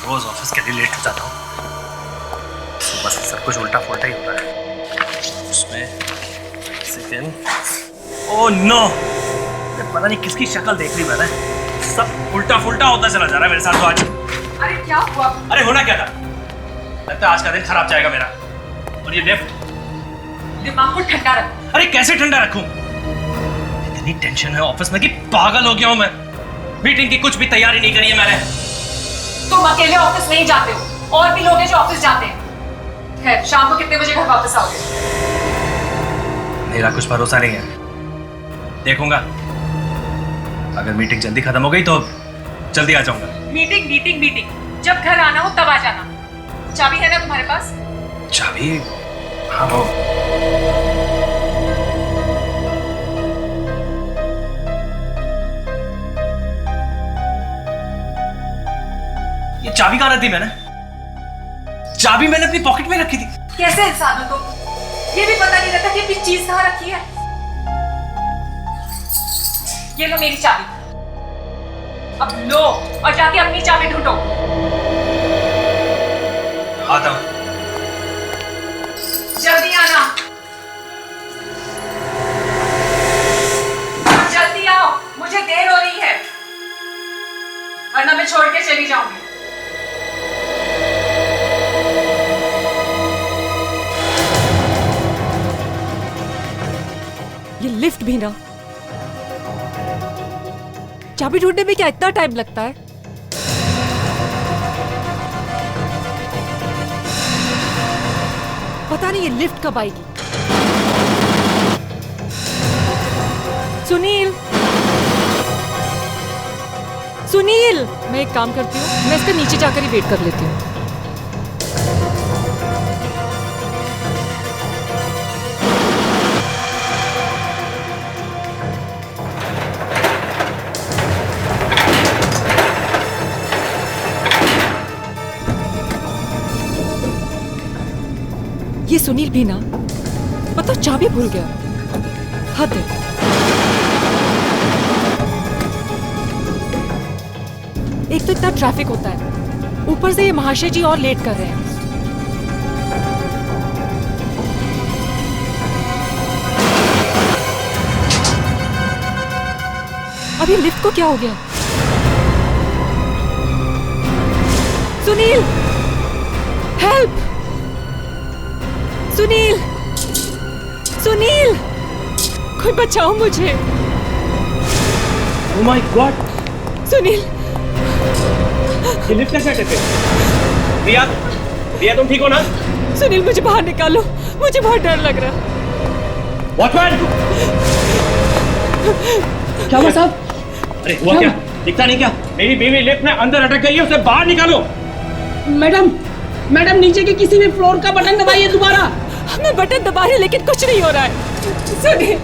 रोज office के लिए late हो जाता हूँ। सुबह से सब कुछ उल्टा पुल्टा ही हो रहा है। उसमें सेकंड ओह नो, पता नहीं किसकी शक्ल देख ली मैंने। सब उल्टा फुल्टा होता चला जा रहा है मेरे साथ तो आज। अरे क्या हुआ? अरे होना क्या था, लगता है आज का दिन खराब जाएगा मेरा। और ये लिफ्ट, दिमाग को ठंडा रखो। अरे कैसे ठंडा रखूं? इतनी टेंशन है ऑफिस में कि पागल हो गया हूं मैं। मीटिंग की कुछ भी तैयारी नहीं करी है मैंने। तुम अकेले ऑफिस नहीं जाते हो, और भी लोग हैं जो ऑफिस जाते हैं। खैर, शाम को कितने बजे घर वापस आओगे? मेरा कुछ भरोसा नहीं है, देखूंगा। अगर मीटिंग जल्दी खत्म हो गई तो जल्दी आ जाऊंगा। मीटिंग मीटिंग मीटिंग, जब घर आना हो तब आ जाना। चाबी है ना तुम्हारे पास? चाबी? हाँ वो। ये चाबी कहाँ रखी मैंने? चाबी मैंने अपनी पॉकेट में रखी थी। कैसे इंसान हो तुम? ये भी पता नहीं रहता कि अपनी चीज कहाँ रखी है। ये लो मेरी चाबी, अब लो और जाके अपनी चाबी ढूंढो। आता हूं। जल्दी आना, जल्दी आओ, मुझे देर हो रही है, वरना मैं छोड़ के चली जाऊंगी। ये लिफ्ट भी ना, चाबी ढूंढने में क्या इतना टाइम लगता है? पता नहीं ये लिफ्ट कब आएगी। सुनील, सुनील, मैं एक काम करती हूँ, मैं इसके नीचे जाकर ही वेट कर लेती हूँ। ये सुनील भी ना, मतलब चाबी भूल गया। हद है। एक तो इतना ट्रैफिक होता है, ऊपर से ये महाशय जी और लेट कर रहे हैं। अब ये लिफ्ट को क्या हो गया? सुनील, हेल्प! सुनील, सुनील, कोई बचाओ मुझे। Oh my God! सुनील, ये लिफ्ट कैसे अटक गई? रिया, रिया तुम ठीक हो ना? सुनील मुझे बाहर निकालो, मुझे बहुत डर लग रहा है। वॉचमैन! क्या हुआ साहब? अरे हुआ क्या? दिखता नहीं क्या? मेरी बीवी लिफ्ट में अंदर अटक गई है, उसे बाहर निकालो। मैडम, मैडम नीचे के किसी भी फ्लोर का बटन दबाइए दोबारा। मैं बटन दबा रही लेकिन कुछ नहीं हो रहा है। सुनील,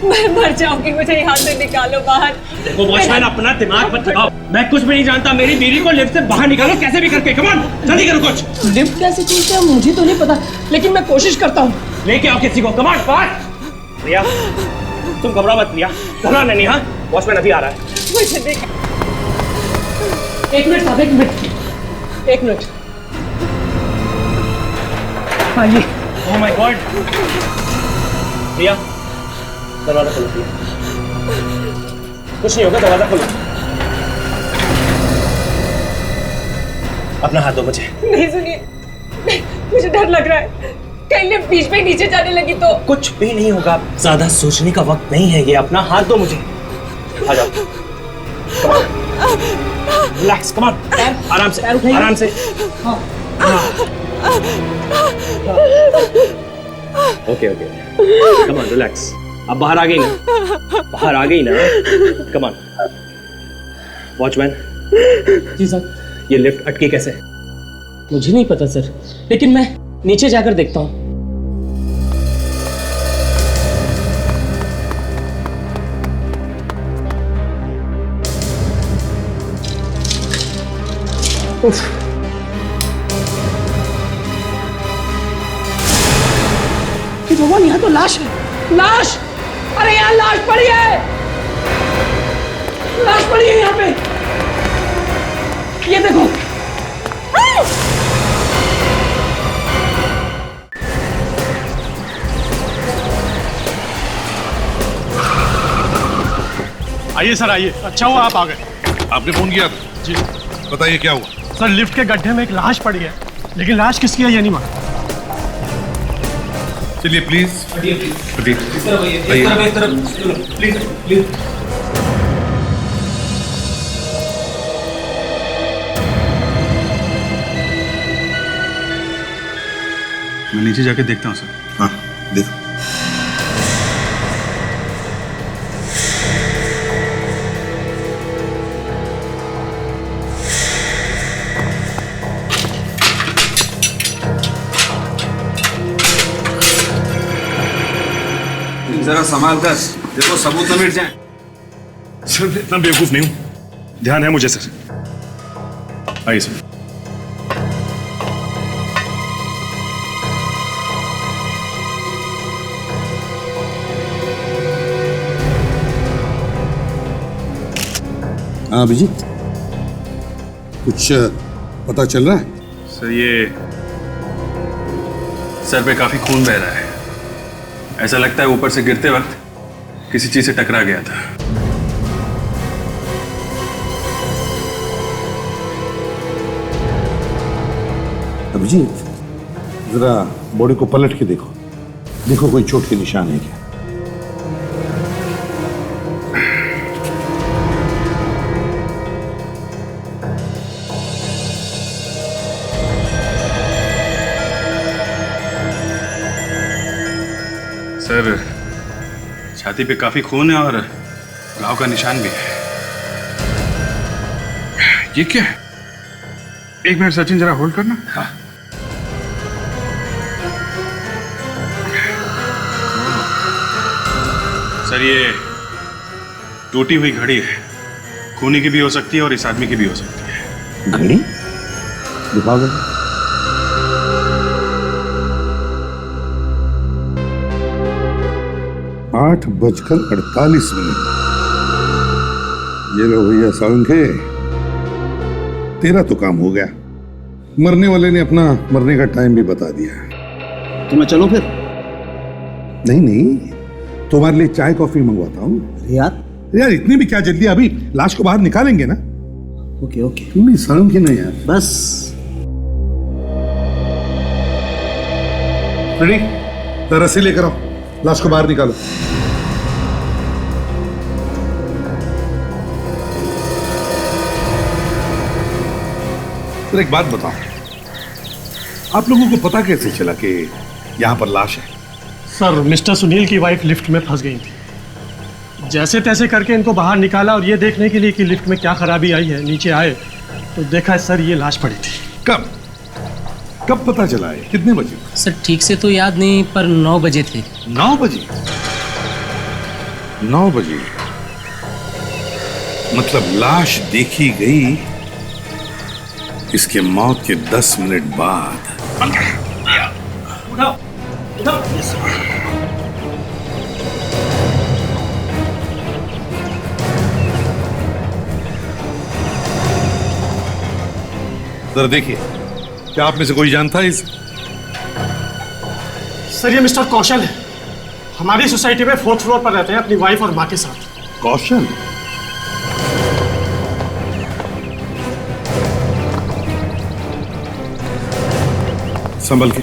मैं मर जाऊंगी, मुझे यहाँ से निकालो बाहर। देखो वॉचमैन, अपना दिमाग मत लगाओ। मैं कुछ भी नहीं जानता, मेरी बीवी को लिफ्ट से बाहर निकालो कैसे भी करके। कम ऑन, जल्दी करो कुछ। लिफ्ट कैसे खुलता है मुझे तो नहीं पता, लेकिन मैं कोशिश करता हूँ। लेके आओ किसी को। Come on, fast. रिया, तुम घबरा मत रिया, घबराना नहीं। हाँ, वॉचमैन अभी आ रहा है। मुझे देख। एक मिनट साहब, एक मिनट, एक मिनट। हाँ ये। Oh my God. रिया, दरवाजा खोलो रिया। कुछ नहीं होगा, दरवाजा खोलो। अपना हाथ दो मुझे। नहीं सुनिए, मुझे डर लग रहा है, कहीं लिफ्ट बीच में नीचे जाने लगी तो। कुछ भी नहीं होगा, ज्यादा सोचने का वक्त नहीं है ये। अपना हाथ दो मुझे। आ जाओ। Relax, come on. आराम से, आराम से। Okay okay, come on, relax. अब बाहर आ गई ना, बाहर आ गई ना। Come on. वॉचमैन। जी सर। ये लिफ्ट अटकी कैसे? मुझे नहीं पता सर, लेकिन मैं नीचे जाकर देखता हूँ। भगवान, यहाँ तो लाश है। लाश! अरे यहाँ लाश पड़ी है, लाश पड़ी है यहाँ पे। ये देखो, आइए सर आइए, अच्छा हुआ आप आ गए। आपने फोन किया था? जी बताइए क्या हुआ? सर, लिफ्ट के गड्ढे में एक लाश पड़ी है, लेकिन लाश किसकी है ये नहीं मालूम। चलिए प्लीज। मैं नीचे जाके देखता हूँ सर। हाँ देखो। जरा संभाल कर, देखो सबूत न मिट जाए। सर मैं इतना बेवकूफ नहीं हूँ, ध्यान है मुझे सर। आइए सर। हाँ अभिजीत, कुछ पता चल रहा है? सर ये सर पे काफी खून बह रहा है। ऐसा लगता है ऊपर से गिरते वक्त किसी चीज से टकरा गया था। अभिजीत, जरा बॉडी को पलट के देखो, देखो कोई चोट के निशान है क्या? सर छाती पे काफी खून है और घाव का निशान भी है। ये क्या है? एक मिनट सचिन, जरा होल्ड करना। हाँ। सर ये टूटी हुई घड़ी है, खूनी की भी हो सकती है और इस आदमी की भी हो सकती है। घड़ी दिखाओ जरा। 8:48। ये लो भैया सावंखे, तेरा तो काम हो गया। मरने वाले ने अपना मरने का टाइम भी बता दिया। तो मैं चलूं फिर? नहीं नहीं, तुम्हारे लिए चाय कॉफी मंगवाता हूँ। यार इतनी भी क्या जल्दी, अभी लाश को बाहर निकालेंगे ना। Okay okay. तुम भी सावंखे ना यार। बस रेडी, तो रस्सी लेकर आओ, लाश को बाहर निकालो। तो एक बात बताओ, आप लोगों को पता कैसे चला कि यहां पर लाश है? सर मिस्टर सुनील की वाइफ लिफ्ट में फंस गई थी। जैसे तैसे करके इनको बाहर निकाला और ये देखने के लिए कि लिफ्ट में क्या खराबी आई है, नीचे आए तो देखा सर ये लाश पड़ी थी। कब कब पता चला है? कितने बजे? सर ठीक से तो याद नहीं, पर 9 बजे थे। 9 बजे? 9 बजे मतलब लाश देखी गई इसके मौत के 10 मिनट बाद। उठाओ उठाओ। जरा देखिए, क्या आप में से कोई जानता है इसे? सर ये मिस्टर कौशल है, हमारी सोसाइटी में 4th फ्लोर पर रहते हैं अपनी वाइफ और माँ के साथ। कौशल? संभल के।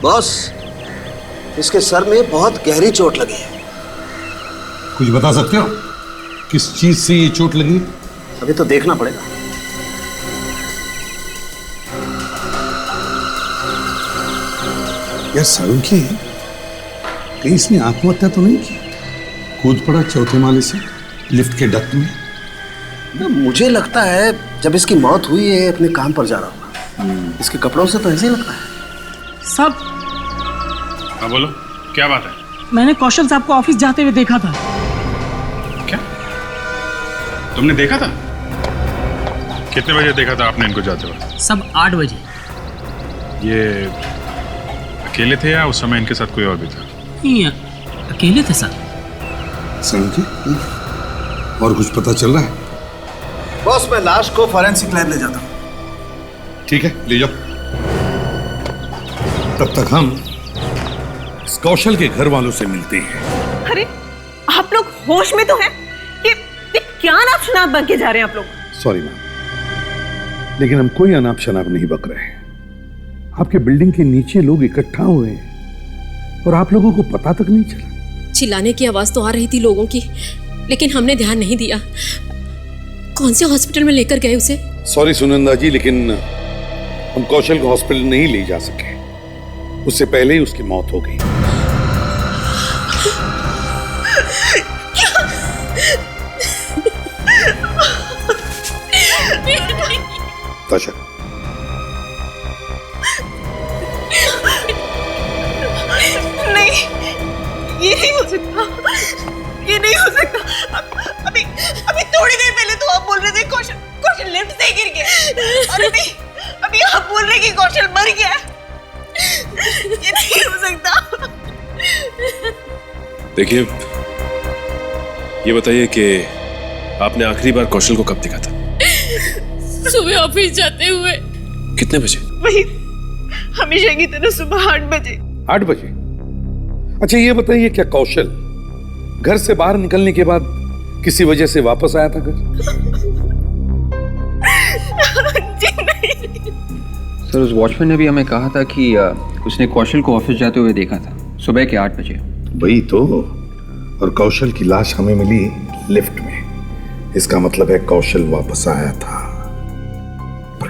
बॉस, इसके सर में बहुत गहरी चोट लगी है। कुछ बता सकते हो किस चीज से ये चोट लगी? अभी तो देखना पड़ेगा। यार सावंखे, कहीं इसने आत्महत्या तो नहीं की? कूद पड़ा 4थे माले से लिफ्ट के डक्ट में? ना, मुझे लगता है जब इसकी मौत हुई है अपने काम पर जा रहा होगा। इसके कपड़ों से तो ऐसे ही लगता है। सब हाँ बोलो, क्या बात है? मैंने कौशल साहब को ऑफिस जाते हुए देखा था। क्या तुमने देखा था? कितने बजे देखा था आपने इनको जाते हुए? सब 8 बजे। ये अकेले थे या उस समय इनके साथ कोई और भी था? नहीं, अकेले थे सर। सावंखे, और कुछ पता चल रहा है? बॉस, मैं लाश को फॉरेंसिक लैब ले जाता हूँ। ठीक है, ले जाओ। तब तक हम इस कौशल के घर वालों से मिलते हैं। अरे आप लोग होश में तो हैं? ये क्या अनाप शनाप बन के जा रहे हैं आप लोग? सॉरी मैम, लेकिन हम कोई अनाप शनाप नहीं बक रहे हैं। आपके बिल्डिंग के नीचे लोग इकट्ठा हुए हैं और आप लोगों को पता तक नहीं चला। चिल्लाने की आवाज तो आ रही थी लोगों की, लेकिन हमने ध्यान नहीं दिया। कौन से हॉस्पिटल में लेकर गए उसे? सॉरी सुनंदा जी, लेकिन हम कौशल को हॉस्पिटल नहीं ले जा सके। उससे पहले ही उसकी मौत हो गई। ताशा, नहीं, ये नहीं हो सकता, ये नहीं हो सकता। अभी अभी थोड़ी देर पहले तो आप बोल रहे थे कौशल लिफ्ट से गिर गया, और अभी आप बोल रहे कि कौशल मर गया। ये नहीं हो सकता। देखिए, ये बताइए कि आपने आखिरी बार कौशल को कब देखा था? सुबह ऑफिस जाते हुए। कितने बजे? वही हमेशा की तरह सुबह 8 बजे। 8 बजे? अच्छा ये बताइए, क्या कौशल घर से बाहर निकलने के बाद किसी वजह से वापस आया था घर? सर, उस वॉचमैन ने भी हमें कहा था कि उसने कौशल को ऑफिस जाते हुए देखा था सुबह के 8 बजे। वही तो। और कौशल की लाश हमें मिली लिफ्ट में। इसका मतलब है कौशल वापस आया था। पर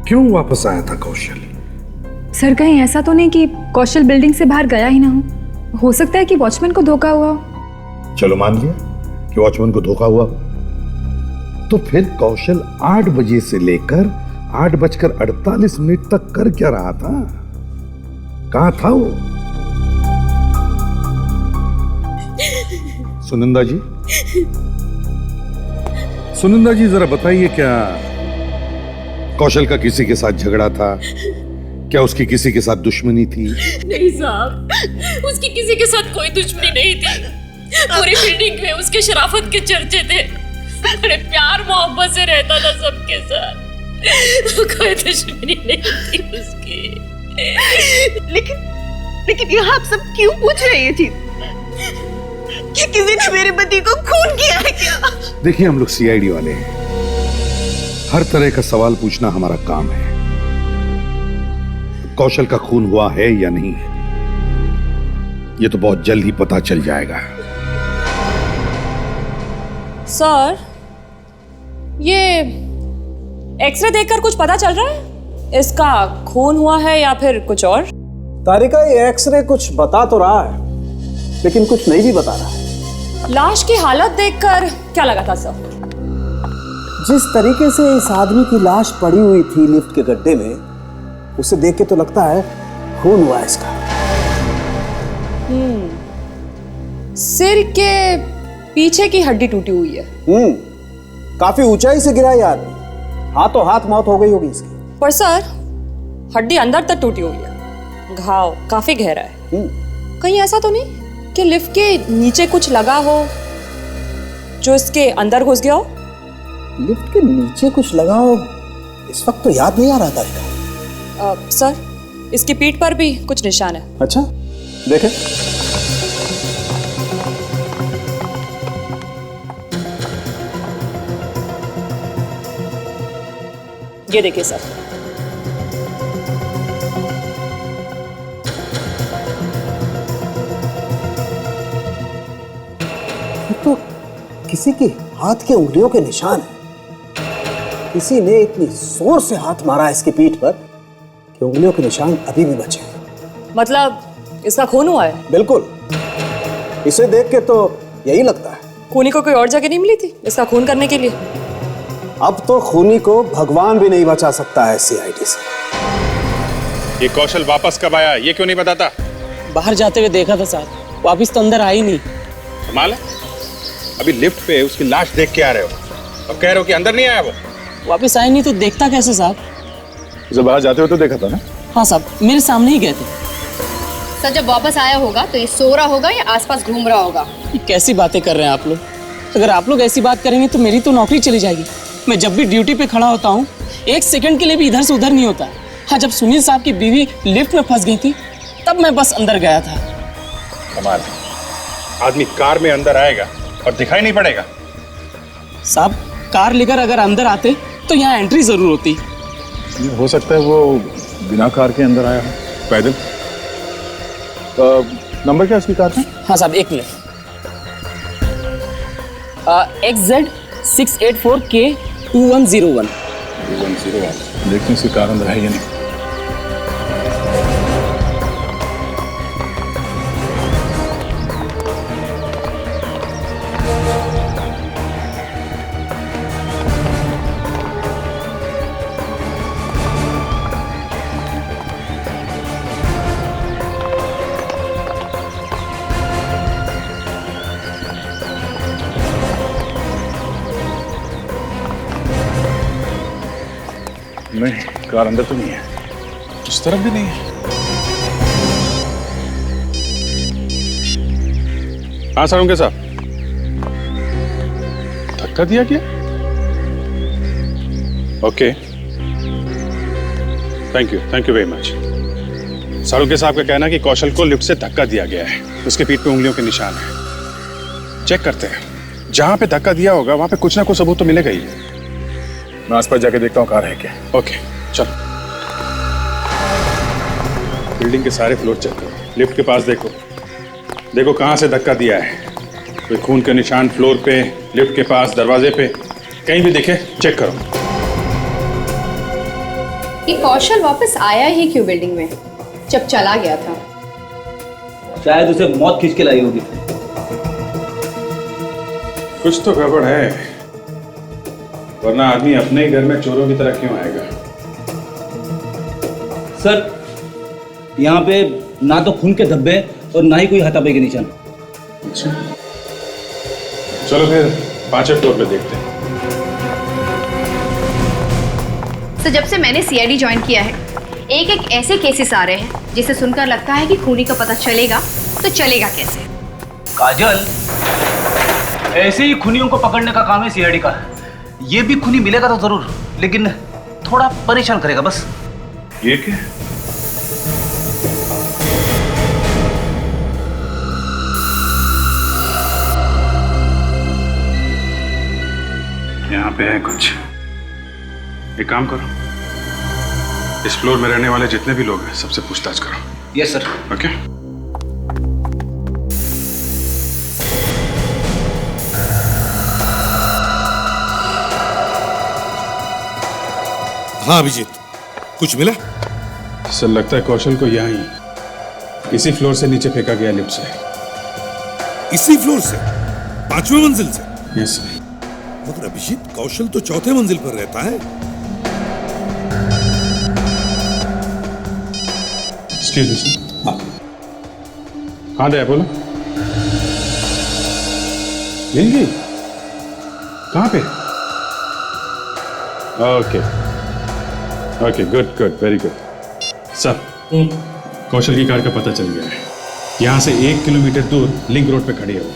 क्यों वापस आया था कौशल? सर, कहीं ऐसा तो नहीं कि कौशल बिल्डिंग से बाहर गया ही ना हो सकता है कि वॉचमैन को धोखा हुआ हो। चलो मान लिया कि वॉचमैन को धोखा हुआ, तो फिर कौशल 8 बजे से लेकर 8:48 तक कर क्या रहा था? कहां था वो? सुनंदा जी जरा बताइए, क्या कौशल का किसी के साथ झगड़ा था? क्या उसकी किसी के साथ दुश्मनी थी? नहीं साहब, उसकी किसी के साथ कोई दुश्मनी नहीं थी। पूरी बिल्डिंग में उसके शराफत के चर्चे थे। बड़े प्यार मोहब्बत से रहता था सबके साथ। कोई दुश्मनी नहीं थी उसकी। लेकिन यहाँ आप सब क्यों पूछ रहे हैं ये चीज? क्या किसी ने मेरे पति को खून किया है क्या? देखिए, हम लोग सीआईडी वाले हैं। हर तरह का सवाल पूछना हमारा काम है। कौशल का खून हुआ है या नहीं, ये तो बहुत जल्द ही पता चल जाएगा। सर, ये एक्सरे देखकर कुछ पता चल रहा है? इसका खून हुआ है या फिर कुछ और? तारिका, ये एक्सरे कुछ बता तो रहा है, लेकिन कुछ नहीं भी बता रहा है। लाश की हालत देखकर क्या लगा था सर? जिस तरीके से इस आदमी की लाश पड़ी हुई थी लिफ्ट के गड्ढे में, उसे देख के तो लगता है खून हुआ है इसका। सिर के पीछे की हड्डी टूटी हुई है। काफी ऊंचाई से गिरा ये आदमी, हाथों हाथ मौत हो गई होगी इसकी। पर सर, हड्डी अंदर तक टूटी हुई है, घाव काफी गहरा है। कहीं ऐसा तो नहीं कि लिफ्ट के नीचे कुछ लगा हो जो इसके अंदर घुस गया हो? लिफ्ट के नीचे कुछ लगा हो, इस वक्त तो याद नहीं आ रहा था। सर, इसकी पीठ पर भी कुछ निशान है। अच्छा, देखें। ये देखिए सर। तो किसी के हाथ के उंगलियों के निशान है। किसी ने इतनी जोर से हाथ मारा इसकी पीठ पर कि उंगलियों के निशान अभी भी बचे हैं। मतलब इसका खून हुआ है? बिल्कुल, इसे देख के तो यही लगता है। खूनी को कोई और जगह नहीं मिली थी इसका खून करने के लिए? अब तो खूनी को भगवान भी नहीं बचा सकता है सीआईडी से। ये कौशल वापस कब आया, ये क्यों नहीं बताता? बाहर जाते हुए देखा था साहब, वापस तो अंदर आई नहीं। कमाल है, अभी लिफ्ट पे उसकी लाश देख के आ रहे हो और कह रहे हो कि अंदर नहीं आया वो। वापस आए नहीं तो देखता कैसे साहब? उसे बाहर जाते हुए तो देखा था ना? हाँ साहब, मेरे सामने ही गए थे। सर, जब वापस आया होगा तो ये सो रहा होगा या आसपास घूम रहा होगा? ये कैसी बातें कर रहे हैं आप लोग? अगर आप लोग ऐसी बात करेंगे तो मेरी तो नौकरी चली जाएगी। मैं जब भी ड्यूटी पे खड़ा होता हूँ 1 सेकंड के लिए भी इधर से उधर नहीं होता। हाँ, जब सुनील साहब की बीवी लिफ्ट में फंस गई थी तब मैं बस अंदर गया था। कमाल, आदमी कार में अंदर आएगा और दिखाई नहीं पड़ेगा। साहब, कार लेकर अगर अंदर आते तो यहाँ एंट्री जरूर होती। हो सकता है वो बिना कार के अंदर आया हो, पैदल। नंबर क्या उसकी कार का? हाँ साहब, 1 मिनट। XZ 684K 2101। 2101। देखते हैं उसकी कार अंदर है या नहीं। नहीं, कार अंदर तो नहीं है, उस तरफ भी नहीं है। हाँ सारुंके साहब, धक्का दिया क्या? Okay, thank you very much. Salunke साहब का कहना कि कौशल को लिफ्ट से धक्का दिया गया है, उसके पीठ पे उंगलियों के निशान है। चेक करते हैं, जहां पे धक्का दिया होगा वहां पे कुछ ना कुछ सबूत तो मिलेगा ही। मैं आसपास जाके देखता हूँ कार है क्या। ओके चलो। बिल्डिंग के सारे फ्लोर चेक करो, लिफ्ट के पास देखो, देखो कहाँ से धक्का दिया है। कोई खून के निशान फ्लोर पे, लिफ्ट के पास, दरवाजे पे, कहीं भी दिखे चेक करो। ये कौशल वापस आया ही क्यों बिल्डिंग में जब चला गया था? शायद उसे मौत खींच के लाई होगी। कुछ तो गड़बड़ है, वरना आदमी अपने ही घर में चोरों की तरह क्यों आएगा? सर, यहाँ पे ना तो खून के धब्बे और ना ही कोई हाथापाई के निशान। अच्छा, चलो फिर 5वें फ्लोर पे देखते हैं। तो जब से मैंने सीआईडी ज्वाइन किया है, एक ऐसे केसेस आ रहे हैं जिसे सुनकर लगता है कि खूनी का पता चलेगा तो चलेगा कैसे। काजल, ऐसे ही खूनियों को पकड़ने का काम है सीआईडी का। ये भी खूनी मिलेगा तो जरूर, लेकिन थोड़ा परेशान करेगा बस। ये क्या? यहाँ पे है कुछ। एक काम करो, इस फ्लोर में रहने वाले जितने भी लोग हैं सबसे पूछताछ करो। Yes sir. ओके। हाँ अभिजीत, कुछ मिला? सर लगता है कौशल को यहाँ इसी फ्लोर से नीचे फेंका गया, लिफ्ट से। इसी फ्लोर से? 5वें मंजिल से? Yes sir. मगर अभिजीत, कौशल तो 4थे मंजिल पर रहता है। Excuse me sir. हाँ दया बोलो। मिल गई? कहाँ पे? Okay okay, good good, very good. Sir, Kaushal की कार का पता चल गया है। यहाँ से 1 किलोमीटर दूर लिंक रोड पे खड़ी है वो।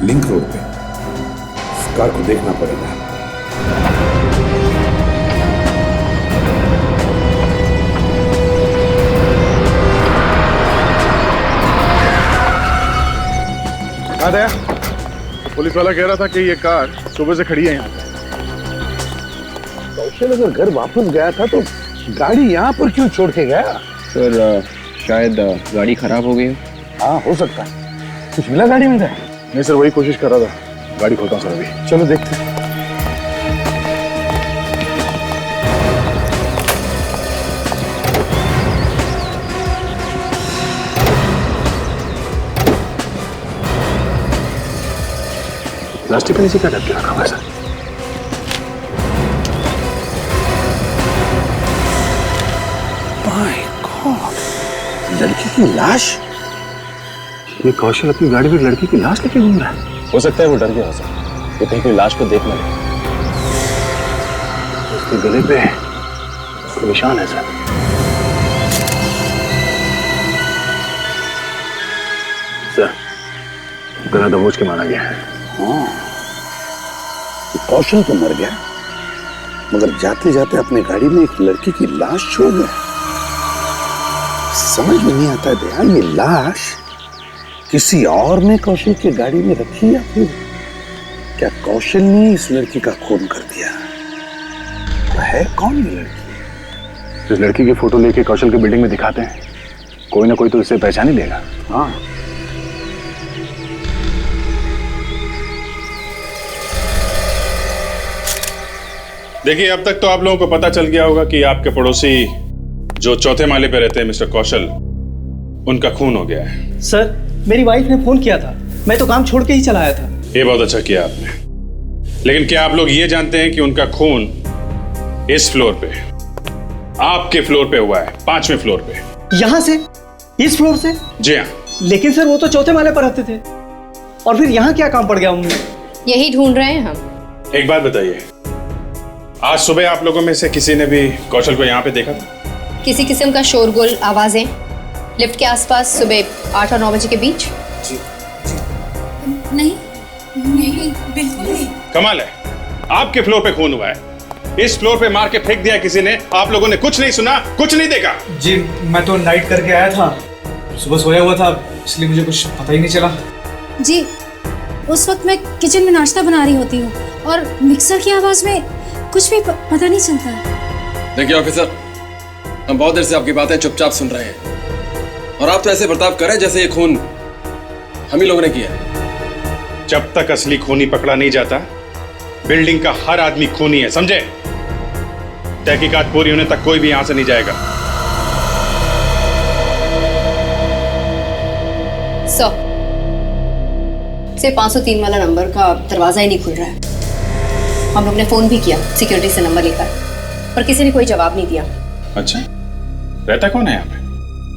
लिंक रोड पे? इस कार को देखना पड़ेगा। हाँ दया, पुलिस वाला कह रहा था कि ये कार सुबह से खड़ी है यहाँ पे। कौशल अगर घर वापस गया था तो गाड़ी यहाँ पर क्यों छोड़ के गया? सर, शायद गाड़ी खराब हो गई। हाँ हो सकता है। कुछ मिला गाड़ी में? नहीं सर, वही कोशिश कर रहा था। गाड़ी खोलता हूँ सर अभी। चलो देखते हैं। प्लास्टिक के नीचे क्या ढक के रखा हुआ है सर? माय गॉड, लड़की की लाश? ये कौशल अपनी गाड़ी में लड़की की लाश लेके घूम रहा है। हो सकता है वो डर गया हो सर, ये कहीं कोई लाश को देख ना ले। उसके गले पे निशान है सर। सर, गला दबोच के मारा गया है। हाँ, कौशल तो मर गया, मगर जाते जाते अपने गाड़ी में एक लड़की की लाश छोड़ गया। समझ में नहीं आता दयाल, ये लाश किसी और ने कौशल की गाड़ी में रखी या फिर क्या कौशल ने इस लड़की का खून कर दिया? तो है कौन ये लड़की? इस लड़की की फोटो लेके कौशल की बिल्डिंग में दिखाते हैं, कोई ना कोई तो इसे पहचान ही लेगा। हाँ, देखिए, अब तक तो आप लोगों को पता चल गया होगा कि आपके पड़ोसी जो चौथे माले पे रहते हैं मिस्टर कौशल, उनका खून हो गया है। सर, मेरी वाइफ ने फोन किया था, मैं तो काम छोड़ के ही चला आया था। ये बहुत अच्छा किया आपने, लेकिन क्या आप लोग ये जानते हैं कि उनका खून इस फ्लोर पे, आपके फ्लोर पे हुआ है, 5वें फ्लोर पे। यहाँ से? इस फ्लोर से? जी हाँ। लेकिन सर वो तो चौथे माले पर रहते थे, और फिर यहाँ क्या काम पड़ गया उन्हें? यही ढूंढ रहे हैं हम। एक बात बताइए, आज सुबह आप लोगों में से किसी ने भी कौशल को यहाँ पे देखा था? किसी किस्म का शोरगुल, आवाजें लिफ्ट के आसपास सुबह 8 और 9 बजे के बीच? नहीं नहीं, बिल्कुल नहीं। कमाल है, आपके फ्लोर पे खून हुआ है, इस फ्लोर पे मार के फेंक दिया किसी ने, आप लोगों ने कुछ नहीं सुना, कुछ नहीं देखा? जी, मैं तो नाइट करके आया था, सुबह सोया हुआ था, इसलिए मुझे कुछ पता ही नहीं चला। जी, उस वक्त मैं किचन में नाश्ता बना रही होती हूँ और मिक्सर की आवाज में कुछ भी पता नहीं चलता। देखिए ऑफिसर, हम बहुत देर से आपकी बातें चुपचाप सुन रहे हैं और आप तो ऐसे बर्ताव कर रहे हैं जैसे ये खून हम ही लोगों ने किया है। जब तक असली खूनी पकड़ा नहीं जाता, बिल्डिंग का हर आदमी खूनी है, समझे? तहकीकात पूरी होने तक कोई भी यहां से नहीं जाएगा। सर, सिर्फ 503 वाला नंबर का दरवाजा ही नहीं खुल रहा है। हम लोग ने फोन भी किया सिक्योरिटी से नंबर लेकर, पर किसी ने कोई जवाब नहीं दिया। अच्छा, रहता कौन है यहाँ पे?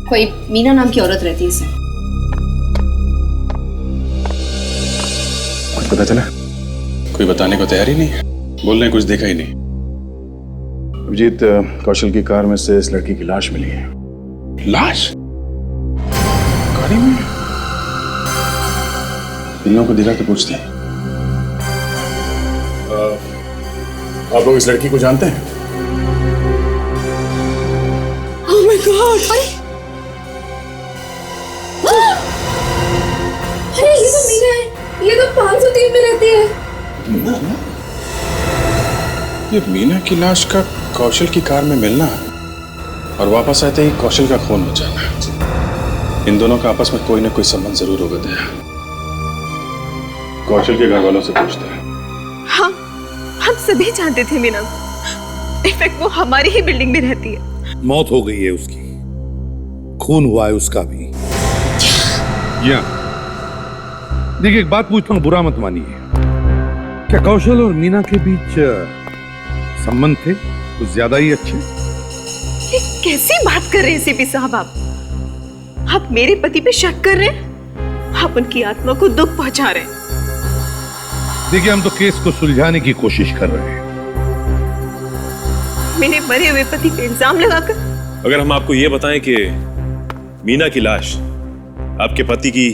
कोई मीना नाम की औरत रहती है सर। कुछ पता चला? कोई बताने को तैयार ही नहीं है, बोल रहे कुछ देखा ही नहीं। अभिजीत, कौशल की कार में से इस लड़की की लाश मिली है। लाश? गाड़ी में? इन लोगों को दिखा के पूछते हैं। आप लोग इस लड़की को जानते हैं? Oh my God! अरे ये तो मीना है, ये तो 503 में रहती है। ये मीना की लाश का कौशल की कार में मिलना और वापस आते ही कौशल का खून हो जाना, इन दोनों का आपस में कोई ना कोई संबंध जरूर होगा। दया, कौशल के घर वालों से पूछते हैं। हाँ, हम सभी जानते थे मीना, इनफैक्ट वो हमारी ही बिल्डिंग में रहती है। मौत हो गई है उसकी, खून हुआ है उसका भी। या देखिए, एक बात पूछता हूँ, बुरा मत मानिए, क्या कौशल और मीना के बीच संबंध थे कुछ ज्यादा ही अच्छे? ये कैसी बात कर रहे हैं सीपी साहब आप मेरे पति पे शक कर रहे हैं? आप उनकी आत्मा को दुख पहुंचा रहे हैं। देखिए, हम तो केस को सुलझाने की कोशिश कर रहे हैं। मेरे मरे हुए पति पे इल्जाम लगाकर? अगर हम आपको ये बताएं कि मीना की लाश आपके पति की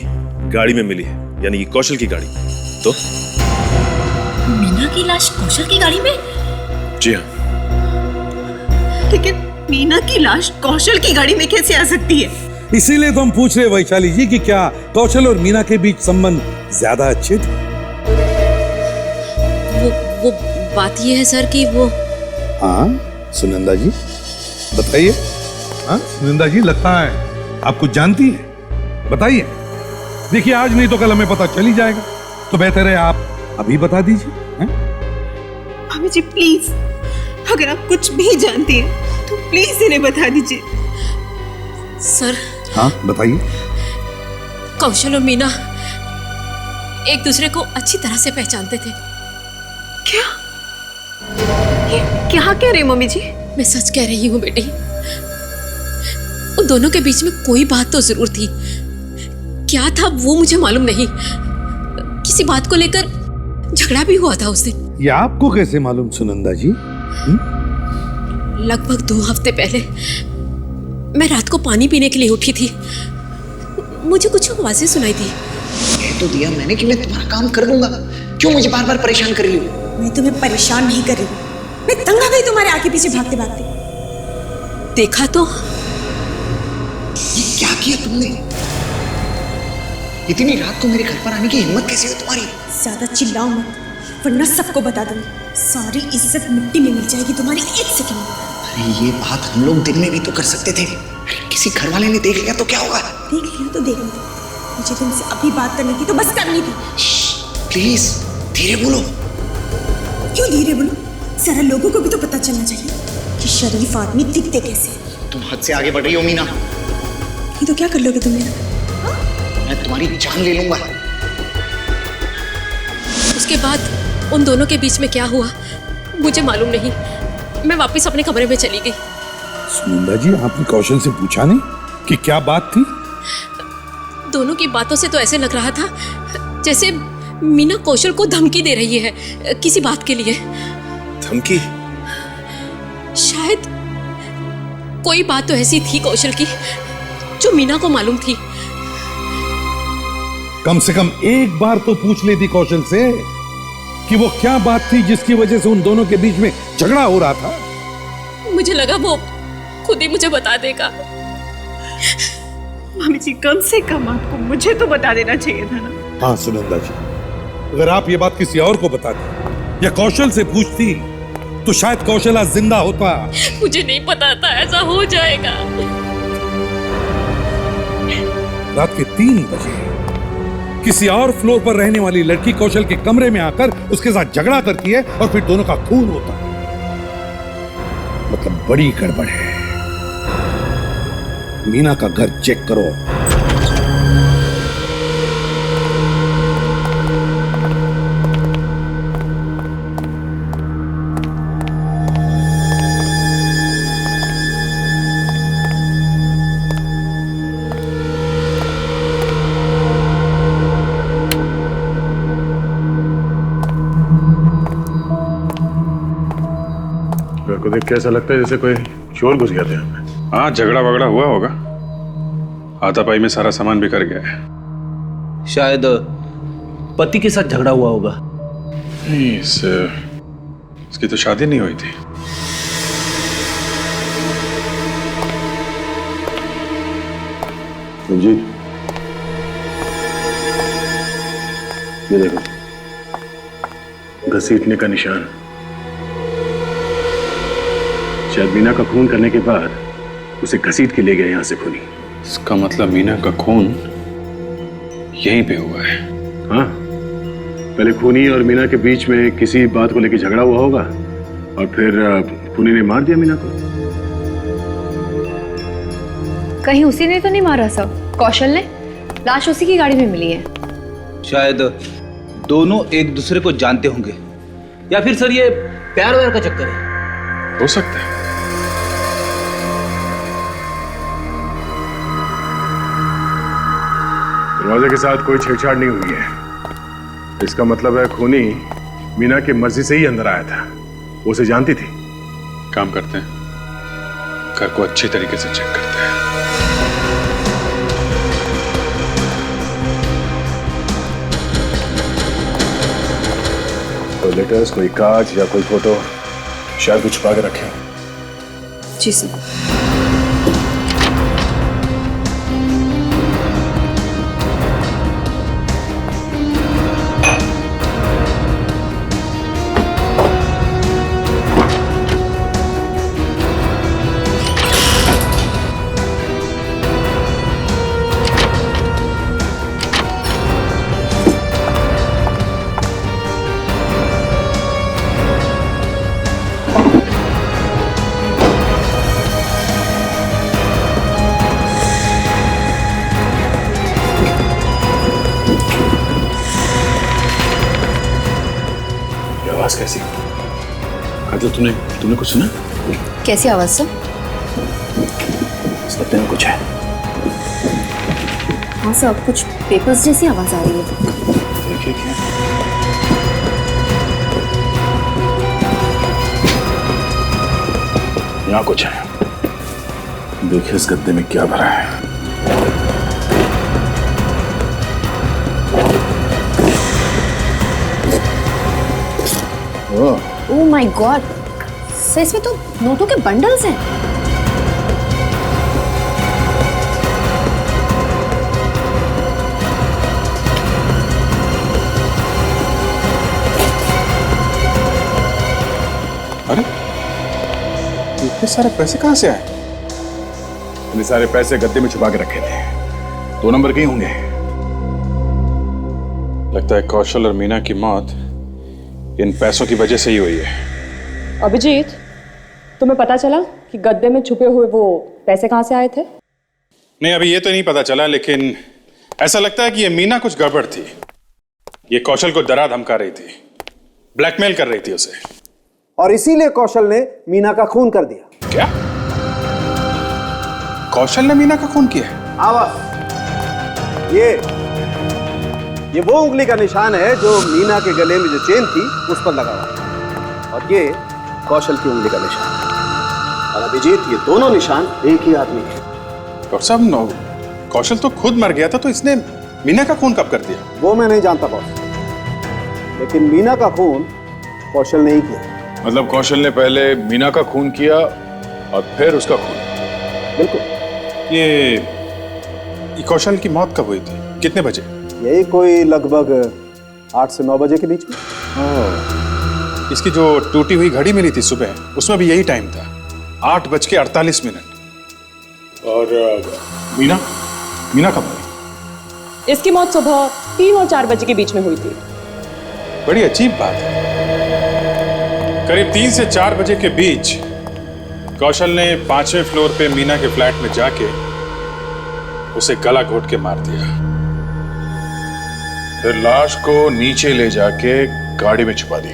गाड़ी में मिली है, यानी कि कौशल की गाड़ी, तो? मीना की लाश कौशल की गाड़ी में? जी हाँ। लेकिन मीना की लाश कौशल की गाड़ी में कैसे आ सकती है? इसीलिए तो हम पूछ रहे वैशाली जी कि क्या कौशल और मीना के बीच संबंध ज्यादा अच्छे थे? वो बात ये है सर कि वो। हाँ सुनंदा जी बताइए। हाँ सुनंदा जी, लगता है आप कुछ जानती हैं, बताइए। देखिए, आज नहीं तो कल हमें पता चल ही जाएगा, तो बेहतर है आप अभी बता दीजिए। मम्मी जी प्लीज, अगर आप कुछ भी जानती हैं तो प्लीज इन्हें बता दीजिए। सर। हाँ बताइए। कौशल और मीना एक दूसरे को अच्छी तरह से पहचानते थे। क्या? ये क्या कह रही मम्मी जी? मैं सच कह रही हूँ बेटी, उन दोनों के बीच में कोई बात तो जरूर थी। क्या था वो मुझे मालूम नहीं, किसी बात को लेकर झगड़ा भी हुआ था उस दिन। ये आपको कैसे मालूम सुनंदा जी? लगभग 2 हफ्ते पहले मैं रात को पानी पीने के लिए उठी थी, मुझे कुछ आवाजें सुनाई दी। तो दिया मैंने कि मैं तुम्हारा काम कर दूंगा। क्यों मुझे बार बार परेशान कर रही हो? मैं तुम्हें परेशान नहीं कर रही, मैं तंग आ गई तुम्हारे आगे पीछे भागते भागते। देखा तो ये क्या किया तुमने? इतनी रात को मेरे घर पर आने की हिम्मत कैसे हुई तुम्हारी? ज्यादा चिल्लाओ मत, वरना सबको बता दूंगी। सारी इज्जत मिट्टी में मिल जाएगी तुम्हारी एक सेकंड में। अरे ये बात हम लोग दिन में भी तो कर सकते थे। किसी घर वाले ने देख लिया तो क्या होगा? देख लिया तो देख लिया, मुझे तुमसे अभी बात करनी थी तो बस करनी थी। प्लीज धीरे बोलो। क्यों धीरे बोलो? जरा लोगों को भी तो पता चलना चाहिए कि शरीफ आदमी दिखते कैसे। तुम हद से आगे बढ़ रही हो मीना। ये तो क्या कर लोगे तुम मेरा? मैं तुम्हारी जान ले लूंगा। उसके बाद उन दोनों के बीच में क्या हुआ मुझे मालूम नहीं। मैं वापस अपने कमरे में चली गई। सुनंदा जी, आपने कौशल से पूछा नहीं कि क्या बात थी? दोनों की बातों से तो ऐसे लग रहा था जैसे मीना कौशल को धमकी दे रही है किसी बात के लिए। धमकी? शायद कोई बात तो ऐसी थी कौशल की जो मीना को मालूम थी। कम से कम एक बार तो पूछ लेती कौशल से कि वो क्या बात थी जिसकी वजह से उन दोनों के बीच में झगड़ा हो रहा था। मुझे लगा वो खुद ही मुझे बता देगा। मामी जी, कम से कम आपको मुझे तो बता देना चाहिए था ना। हाँ सुनंदा जी, अगर आप ये बात किसी और को बताती या कौशल से पूछती तो शायद कौशल आज जिंदा होता। मुझे नहीं पता था ऐसा हो जाएगा। रात के 3 बजे किसी और फ्लोर पर रहने वाली लड़की कौशल के कमरे में आकर उसके साथ झगड़ा करती है और फिर दोनों का खून होता है। मतलब बड़ी गड़बड़ है। मीना का घर चेक करो। को देख के ऐसा लगता है जैसे कोई चोर घुस गया था यहाँ पे। हाँ, झगड़ा वगड़ा हुआ होगा। हाथापाई में सारा सामान बिखर गया है। शायद पति के साथ झगड़ा हुआ होगा। नहीं, इसकी तो शादी नहीं हुई थी। जी, ये देखो, घसीटने का निशान। शायद मीना का खून करने के बाद उसे घसीट के ले गए यहां से खूनी। इसका मतलब मीना का खून यहीं पे हुआ है। हाँ, पहले खूनी और मीना के बीच में किसी बात को लेकर झगड़ा हुआ होगा और फिर खूनी ने मार दिया मीना को। कहीं उसी ने तो नहीं मारा सब? कौशल ने? लाश उसी की गाड़ी में मिली है। शायद दोनों एक दूसरे को जानते होंगे, या फिर सर ये प्यार व्यार का चक्कर है। हो सकता है। दरवाजे के साथ कोई छेड़छाड़ नहीं हुई है। इसका मतलब है खूनी मीना की मर्जी से ही अंदर आया था। वो उसे जानती थी। काम करते हैं, घर को अच्छी तरीके से चेक करते हैं। कोई लेटर्स, कोई कागज या कोई फोटो शायद कुछ छुपा के रखे। जी सर। आवाज कैसी? काजल, तुमने कुछ सुना? कैसी आवाज सर? इस पत्ते में कुछ है। हाँ सर, कुछ पेपर्स जैसी आवाज आ रही है। देखिए क्या? यहाँ कुछ है। देखिए इस गद्दे में क्या भरा है। ओह माय गॉड, सर इसमें तो नोटों के बंडल्स हैं। अरे इतने सारे पैसे कहां से आए? इतने सारे पैसे गद्दे में छुपा के रखे थे, 2 नंबर के ही होंगे। लगता है कौशल और मीना की मौत इन पैसों की वजह से ही हुई है। अभिजीत, तुम्हें पता चला कि गद्दे में छुपे हुए वो पैसे कहां से आए थे? नहीं, अभी ये तो नहीं पता चला, लेकिन ऐसा लगता है कि ये मीना कुछ गड़बड़ थी। ये कौशल को डरा धमका रही थी, ब्लैकमेल कर रही थी उसे, और इसीलिए कौशल ने मीना का खून कर दिया। क्या? कौशल ने मीना का खून किया? आवाज, ये वो उंगली का निशान है जो मीना के गले में जो चेन थी उस पर लगा हुआ, और ये कौशल की उंगली का निशान है। और अभिजीत, ये दोनों निशान एक ही आदमी के। डॉक्टर साहब, कौशल तो खुद मर गया था, तो इसने मीना का खून कब कर दिया? वो मैं नहीं जानता बॉस, लेकिन मीना का खून कौशल ने ही किया। मतलब कौशल ने पहले मीना का खून किया और फिर उसका खून? बिल्कुल। ये कौशल की मौत कब हुई थी, कितने बजे? यही कोई लगभग 8 से 9 बजे के बीच में। इसकी जो टूटी हुई घड़ी मिली थी सुबह, उसमें भी यही टाइम था, 8:48। और मीना कब हुई? इसकी मौत सुबह 3 और 4 बजे के बीच में हुई थी। बड़ी अजीब बात है। करीब 3 से 4 बजे के बीच कौशल ने 5वें फ्लोर पे मीना के फ्लैट में जाके उसे गला घोट के मार दिया, फिर लाश को नीचे ले जाके गाड़ी में छुपा दी,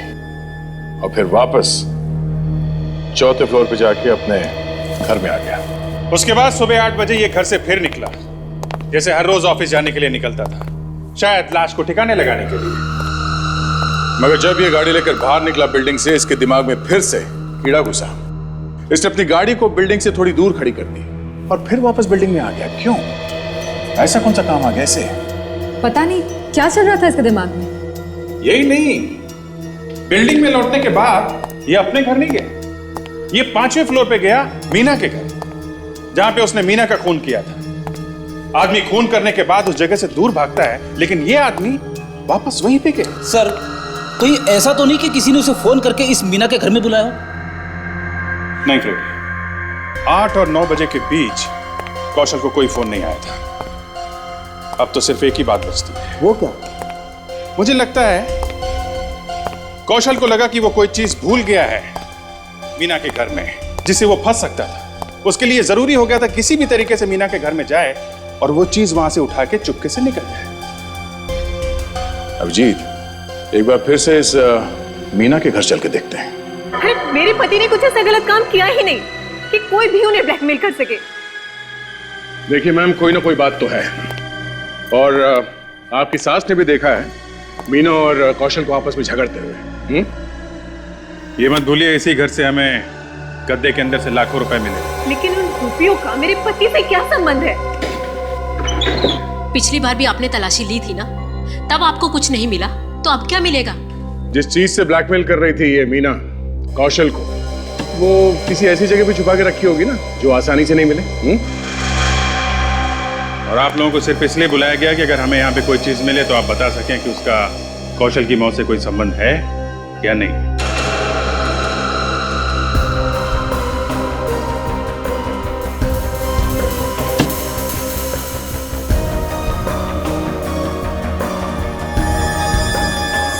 और फिर वापस 4थे फ्लोर पे जाके अपने घर में आ गया। उसके बाद सुबह 8 बजे ये घर से फिर निकला, जैसे हर रोज ऑफिस जाने के लिए निकलता था, शायद लाश को ठिकाने लगाने के लिए। मगर जब ये गाड़ी लेकर बाहर निकला बिल्डिंग से, इसके दिमाग में फिर से कीड़ा घुसा। इसने अपनी गाड़ी को बिल्डिंग से थोड़ी दूर खड़ी कर दी और फिर वापस बिल्डिंग में आ गया। क्यों? ऐसा कौन सा काम आ गया इसे? पता नहीं क्या चल रहा था इसके दिमाग में। यही नहीं, बिल्डिंग में लौटने के बाद ये अपने घर नहीं गया, ये 5वें फ्लोर पे गया मीना के घर, जहां पे उसने मीना का खून किया था। आदमी खून करने के बाद उस जगह से दूर भागता है, लेकिन ये आदमी वापस वहीं पे गया। सर, कहीं ऐसा तो नहीं कि किसी ने उसे फोन करके इस मीना के घर में बुलाया? नहीं फ्रेडी, 8 और 9 बजे के बीच कौशल को कोई फोन नहीं आया था। अब तो सिर्फ एक ही बात बचती है। वो क्या? मुझे लगता है कौशल को लगा कि वो कोई चीज भूल गया है मीना के घर में, जिससे वो फंस सकता था। उसके लिए जरूरी हो गया था किसी भी तरीके से मीना के घर में जाए और वो चीज वहां से उठा के चुपके से निकल जाए। अभिजीत, एक बार फिर से इस मीना के घर चल के देखते हैं। अरे मेरे पति ने कुछ ऐसा गलत काम किया ही नहीं कि कोई भी उन्हें ब्लैकमेल कर सके। देखिए मैम, कोई ना कोई बात तो है, और आपकी सास ने भी देखा है मीना और कौशल को आपस में झगड़ते हुए। ये मत भूलिए, इसी घर से हमें गद्दे के अंदर से लाखों रुपए मिले। लेकिन उन रुपयों का मेरे पति से क्या संबंध है? पिछली बार भी आपने तलाशी ली थी ना, तब आपको कुछ नहीं मिला, तो अब क्या मिलेगा? जिस चीज से ब्लैकमेल कर रही थी ये मीना कौशल को, वो किसी ऐसी जगह पे छुपा के रखी होगी ना जो आसानी से नहीं मिले। और आप लोगों को सिर्फ इसलिए बुलाया गया कि अगर हमें यहाँ पे कोई चीज मिले तो आप बता सकें कि उसका कौशल की मौत से कोई संबंध है या नहीं।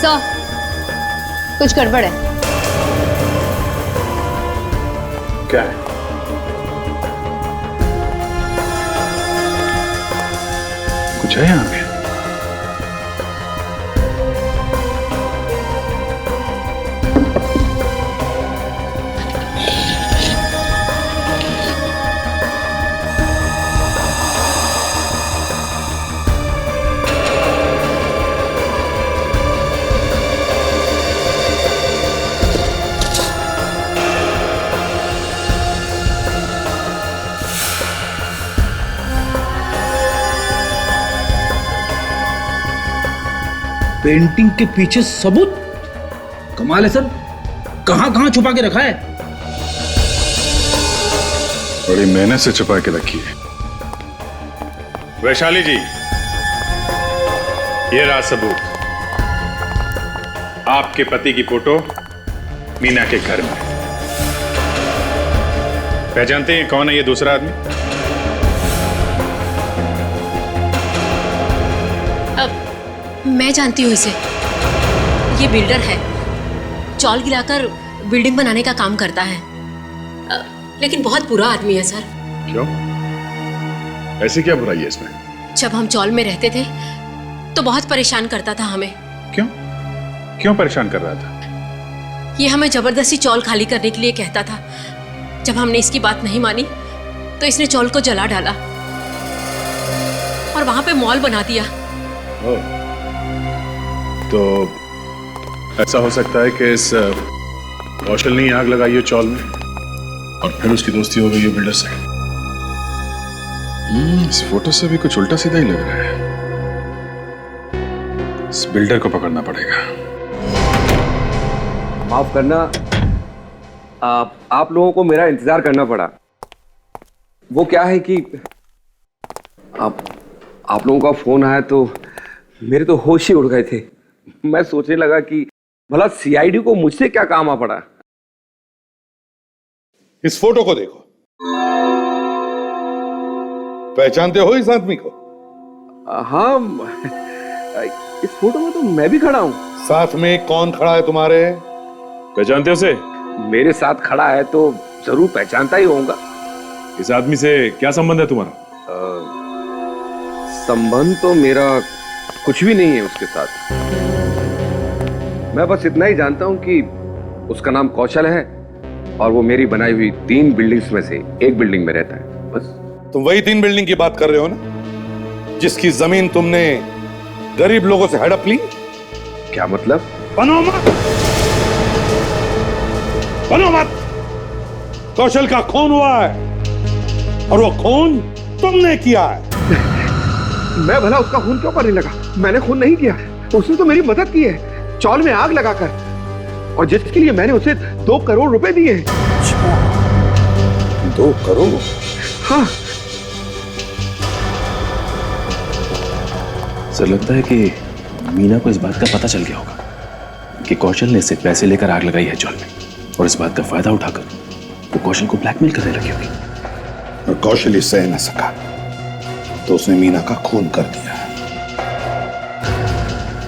सर, कुछ गड़बड़ है। क्या है? कुछ है यहाँ पे? पेंटिंग के पीछे सबूत? कमाल है सर, कहाँ कहाँ छुपा के रखा है? बड़ी मेहनत से छुपा के रखी है। वैशाली जी, ये रहा सबूत। आपके पति की फोटो मीना के घर में। पहचानते हैं कौन है ये दूसरा आदमी? मैं जानती हूँ इसे। ये बिल्डर है, चौल गिराकर बिल्डिंग बनाने का काम करता है, लेकिन बहुत बुरा आदमी है सर। क्यों? ऐसी क्या बुराई है इसमें? जब हम चौल में रहते थे तो बहुत परेशान करता था हमें। क्यों? क्यों परेशान कर रहा था? ये हमें जबरदस्ती चौल खाली करने के लिए कहता था। जब हमने इसकी बात नहीं मानी तो इसने चौल को जला डाला और वहां पे मॉल बना दिया। तो ऐसा हो सकता है कि इस कौशल ने आग लगाई है चौल में और फिर उसकी दोस्ती हो गई है बिल्डर से। इस फोटो से भी कुछ उल्टा सीधा ही लग रहा है। इस बिल्डर को पकड़ना पड़ेगा। माफ करना, आप लोगों को मेरा इंतजार करना पड़ा। वो क्या है कि आप लोगों का फोन आया तो मेरे तो होश ही उड़ गए थे। मैं सोचने लगा कि भला सीआईडी को मुझसे क्या काम आ पड़ा। इस फोटो को देखो, पहचानते हो इस आदमी को? हाँ, इस फोटो में तो मैं भी खड़ा हूँ। साथ में कौन खड़ा है तुम्हारे? पहचानते हो उसे? मेरे साथ खड़ा है तो जरूर पहचानता ही होऊंगा। इस आदमी से क्या संबंध है तुम्हारा? संबंध तो मेरा कुछ भी नहीं है उसके साथ। मैं बस इतना ही जानता हूं कि उसका नाम कौशल है और वो मेरी बनाई हुई 3 बिल्डिंग्स में से एक बिल्डिंग में रहता है, बस। तुम वही 3 बिल्डिंग की बात कर रहे हो ना, जिसकी जमीन तुमने गरीब लोगों से हड़प ली? क्या मतलब? बनो मत। कौशल का खून हुआ है और वो खून तुमने किया है। मैं भला उसका खून क्यों करने लगा? मैंने खून नहीं किया। उसने तो मेरी मदद की है, चौल में आग लगाकर, और जिसके लिए मैंने उसे 2 करोड़ रुपए दिए हैं। 2 करोड़? हाँ। सर, लगता है कि मीना को इस बात का पता चल गया होगा कि कौशल ने इससे पैसे लेकर आग लगाई है चौल में, और इस बात का फायदा उठाकर वो कौशल को ब्लैकमेल करने लगी होगी। और कौशल इसे सह न सका तो उसने मीना का खून कर दिया।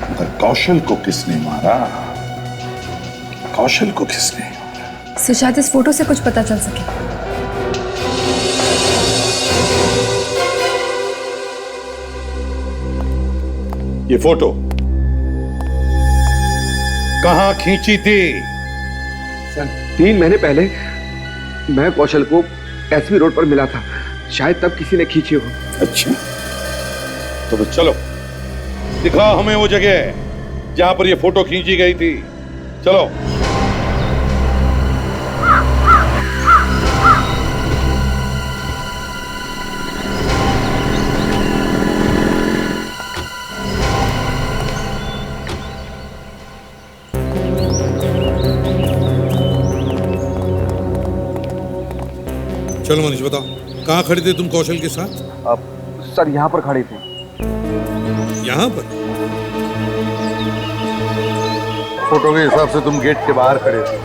मगर कौशल को किसने मारा? कौशल को किसने? सो शायद इस फोटो से कुछ पता चल सके। ये फोटो कहां खींची थी? 3 महीने पहले मैं कौशल को एसपी रोड पर मिला था, शायद तब किसी ने खींची हो। अच्छा, तो फिर चलो दिखाओ हमें वो जगह जहां पर ये फोटो खींची गई थी। चलो। चलो मनीष, बताओ कहाँ खड़े थे तुम कौशल के साथ? सर, यहाँ पर खड़े थे। यहाँ पर? फोटो के हिसाब से तुम गेट के बाहर खड़े थे,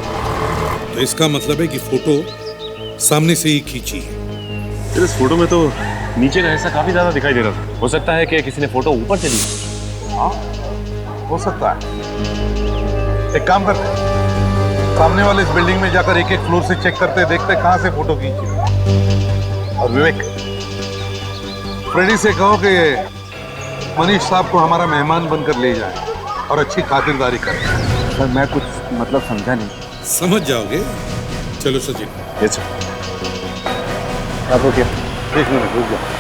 तो इसका मतलब है कि फोटो सामने से ही खींची है। फिर इस फोटो में तो नीचे का हिस्सा काफी ज्यादा दिखाई दे रहा था। हो सकता है कि किसी ने फोटो ऊपर से ली। हाँ, हो सकता है। एक काम करते हैं, सामने वाले इस बिल्डिंग में जाकर एक-एक फ्लोर से चेक करते, देखते कहां से फोटो खींची। और विवेक, फ्रेडी से कहो कि मनीष साहब को हमारा मेहमान बनकर ले जाए और अच्छी खातिरदारी करें। सर, मैं कुछ मतलब समझा नहीं। समझ जाओगे। चलो सचिन। Yes sir. आप हो क्या? एक मिनट रुक जाओ।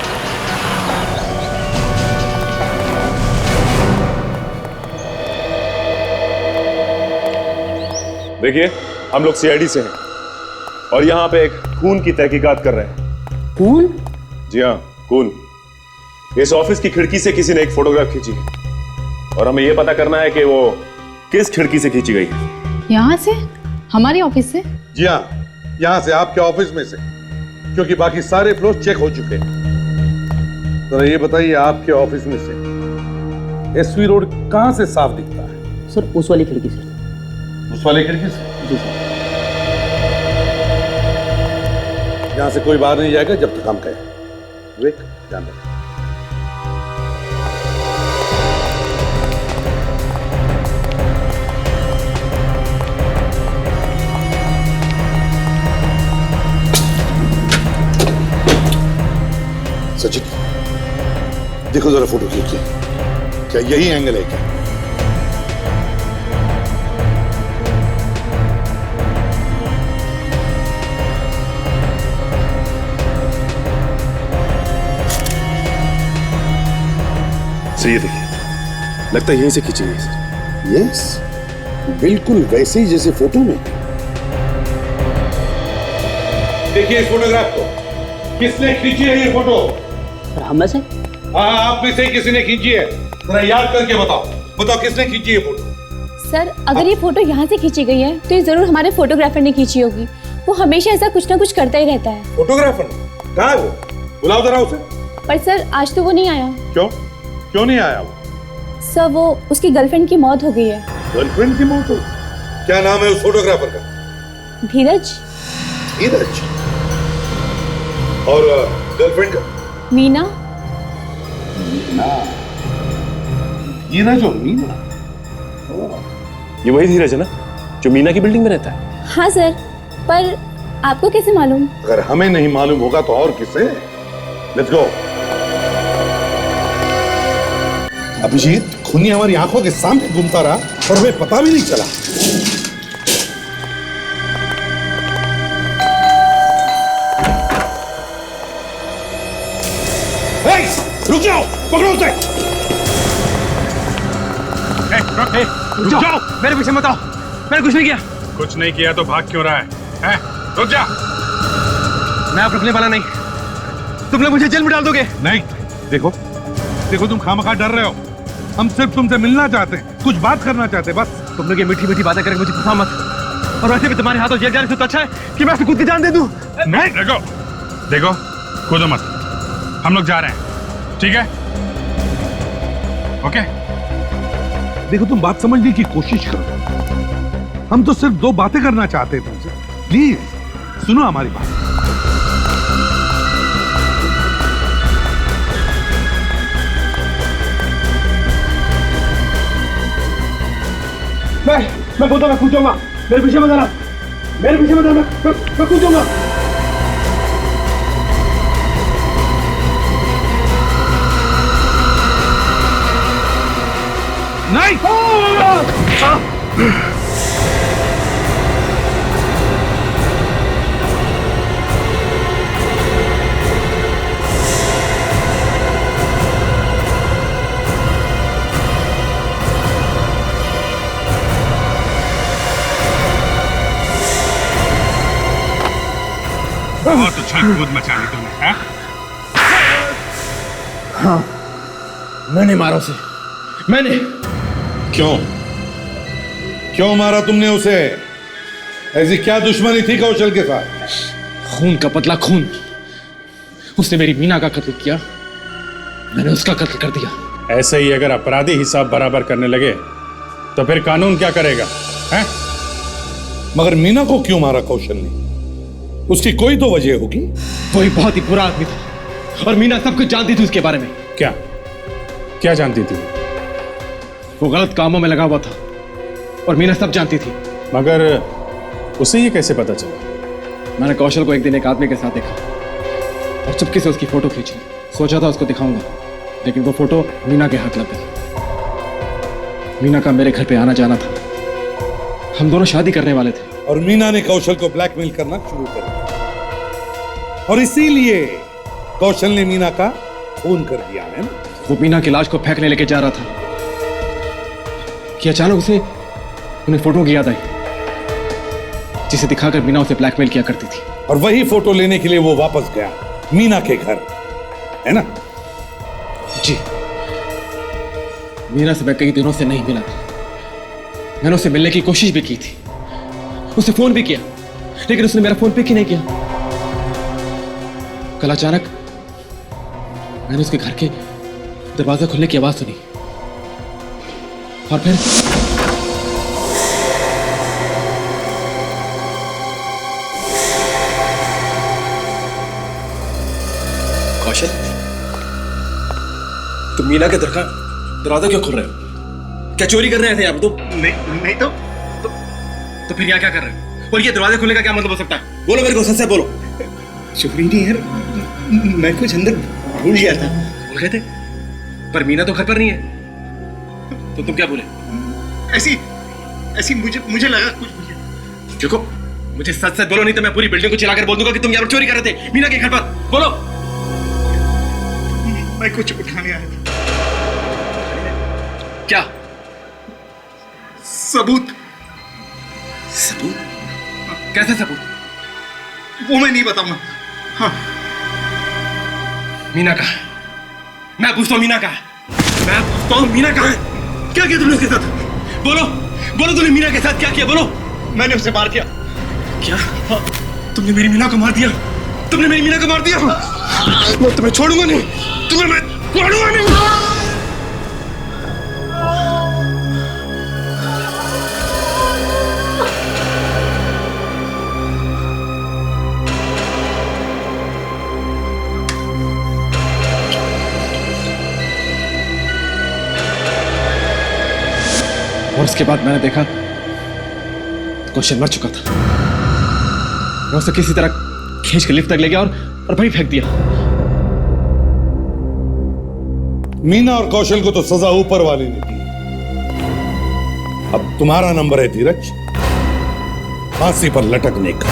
देखिए, हम लोग सीआईडी से हैं और यहाँ पे एक खून की तहकीकात कर रहे हैं। खून? जी हाँ, खून। इस ऑफिस की खिड़की से किसी ने एक फोटोग्राफ खींची है और हमें यह पता करना है कि वो किस खिड़की से खींची गई है। यहाँ से? हमारे ऑफिस से? जी हाँ, यहाँ से, आपके ऑफिस में से, क्योंकि बाकी सारे फ्लोर चेक हो चुके हैं। जरा ये बताइए, आपके ऑफिस में से एसवी रोड कहाँ से साफ दिखता है? सर उस वाली खिड़की से। उस वाली खिड़की से? जी सर। यहाँ से कोई बाहर नहीं जाएगा जब तक हम कहें। विवेक, ध्यान रखो। सचिन, देखो जरा फोटो खींचिए, क्या यही एंगल है क्या? सर ये देखिए, लगता है यहीं से खींची गई सर। यस, बिल्कुल वैसे ही जैसे फोटो में। देखिए इस फोटोग्राफ को, किसने खींची है ये फोटो? सर हम में से? हाँ, आप में से किसी ने खींची है? जरा याद करके बताओ, बताओ किसने खींची है फोटो? सर अगर ये फोटो यहाँ से खींची गई है तो ये जरूर हमारे फोटोग्राफर ने खींची होगी। वो हमेशा ऐसा कुछ ना कुछ करता ही रहता है। फोटोग्राफर? कहाँ है वो? बुलाओ जरा उसे। पर सर आज तो वो नहीं आया। क्यों? क्यों नहीं आया वो? सर वो उसकी गर्लफ्रेंड की मौत हो गई है। गर्लफ्रेंड की मौत हो? क्या नाम है उस फोटोग्राफर का? धीरज। धीरज? और गर्लफ्रेंड का? मीना। मीना? धीरज और मीना? ये वही धीरज है ना जो मीना की बिल्डिंग में रहता है? हाँ सर, पर आपको कैसे मालूम? अगर हमें नहीं मालूम होगा तो और किसे? Let's go. अभिजीत, खूनी हमारी आंखों के सामने घूमता रहा और हमें पता भी नहीं चला। रुक जाओ, पकड़ो उसे। रुक जाओ, मेरे पीछे मत आओ, मैंने कुछ नहीं किया। कुछ नहीं किया तो भाग क्यों रहा है? रुक जा। मैं आप रुकने वाला नहीं, तुम लोग मुझे जेल में डाल दोगे। नहीं, देखो देखो, तुम खामखा डर रहे हो। हम सिर्फ तुमसे मिलना चाहते हैं, कुछ बात करना चाहते हैं, बस। तुम लोग ये मीठी मीठी बातें करके मुझे फंसा मत। और वैसे भी तुम्हारे हाथों जेल जाने से तो अच्छा है कि मैं खुद की जान दे दूं। नहीं, देखो देखो, कूदो मत, हम लोग जा रहे हैं, ठीक है? ओके? देखो, तुम बात समझने की कोशिश करो। हम तो सिर्फ दो बातें करना चाहते हैं तुमसे। प्लीज सुनो हमारी बात। मैं बोलता, मैं कूद जाऊंगा। मेरे पीछे मत आना, मेरे पीछे मत आना, मैं कूद जाऊंगा। नहीं। बहुत उछल कूद मचा ली तुमने, हैं? हाँ, मैंने मारा उसे, मैंने। क्यों? क्यों मारा तुमने उसे? ऐसी क्या दुश्मनी थी कौशल के साथ? खून का बदला खून। उसने मेरी मीना का कत्ल किया, मैंने उसका कत्ल कर दिया। ऐसे ही अगर अपराधी हिसाब बराबर करने लगे तो फिर कानून क्या करेगा, हैं? मगर मीना को क्यों मारा कौशल ने? उसकी कोई तो वजह होगी। वो एक बहुत ही बुरा आदमी था और मीना सब कुछ जानती थी उसके बारे में। क्या क्या जानती थी? वो गलत कामों में लगा हुआ था और मीना सब जानती थी। मगर उसे ये कैसे पता चला? मैंने कौशल को एक दिन एक आदमी के साथ देखा और चुपके से उसकी फोटो खींची। सोचा था उसको दिखाऊंगा, लेकिन वो फोटो मीना के हाथ लग गई। मीना का मेरे घर पे आना जाना था, हम दोनों शादी करने वाले थे। और मीना ने कौशल को ब्लैकमेल करना शुरू कर दिया और इसीलिए कौशल ने मीना का खून कर दिया है ना? वो मीना की लाश को फेंकने लेके जा रहा था कि अचानक उसे उन्हें फोटो की याद आई, जिसे दिखाकर मीना उसे ब्लैकमेल किया करती थी। और वही फोटो लेने के लिए वो वापस गया मीना के घर, है ना? जी। मीना से मैं कई दिनों से नहीं मिला था। मैंने उससे मिलने की कोशिश भी की थी, उसे फोन भी किया, लेकिन उसने मेरा फोन पिक ही नहीं किया। कल अचानक मैंने उसके घर के दरवाजा खुलने की आवाज सुनी और फिर कौशल, तुम मीना के दरवाजा क्यों खोल रहे हो? क्या चोरी कर रहे थे आप? तुम नहीं तो फिर यहाँ क्या कर रहे हो? और ये दरवाजा खोलने का क्या मतलब हो सकता है? बोलो मेरे को, सच से बोलो। चोरी नहीं यार, मैं कुछ अंदर भूल गया था। भूल गए थे? पर मीना तो घर पर नहीं है, तो तुम क्या बोले? ऐसी मुझे लगा कुछ मुझे। देखो, मुझे सच सच बोलो, नहीं तो मैं पूरी बिल्डिंग को चिल्लाकर बोल दूंगा कि तुम यहाँ पर चोरी कर रहे थे मीना के घर पर। बोलो। मैं कुछ उठाने आया था। क्या सबूत? सबूत? कैसा सबूत? वो मैं नहीं बताऊंगा। हाँ। मीना का, मैं पूछता हूँ मीना का, मैं पूछता हूँ मीना का है? क्या किया तुमने उसके साथ? बोलो बोलो, तुमने मीना के साथ क्या किया? बोलो। मैंने उसे मार दिया। क्या? तुमने मेरी मीना को मार दिया? तुमने मेरी मीना को मार दिया? मैं तुम्हें छोड़ूंगा नहीं, तुम्हें मैं छोड़ूंगा नहीं। और उसके बाद मैंने देखा कौशल मर चुका था। मैं उसे किसी तरह खींच के लिफ्ट तक ले गया और वहीं फेंक दिया। मीना और कौशल को तो सजा ऊपर वाले ने दी। अब तुम्हारा नंबर है धीरज, फांसी पर लटकने का।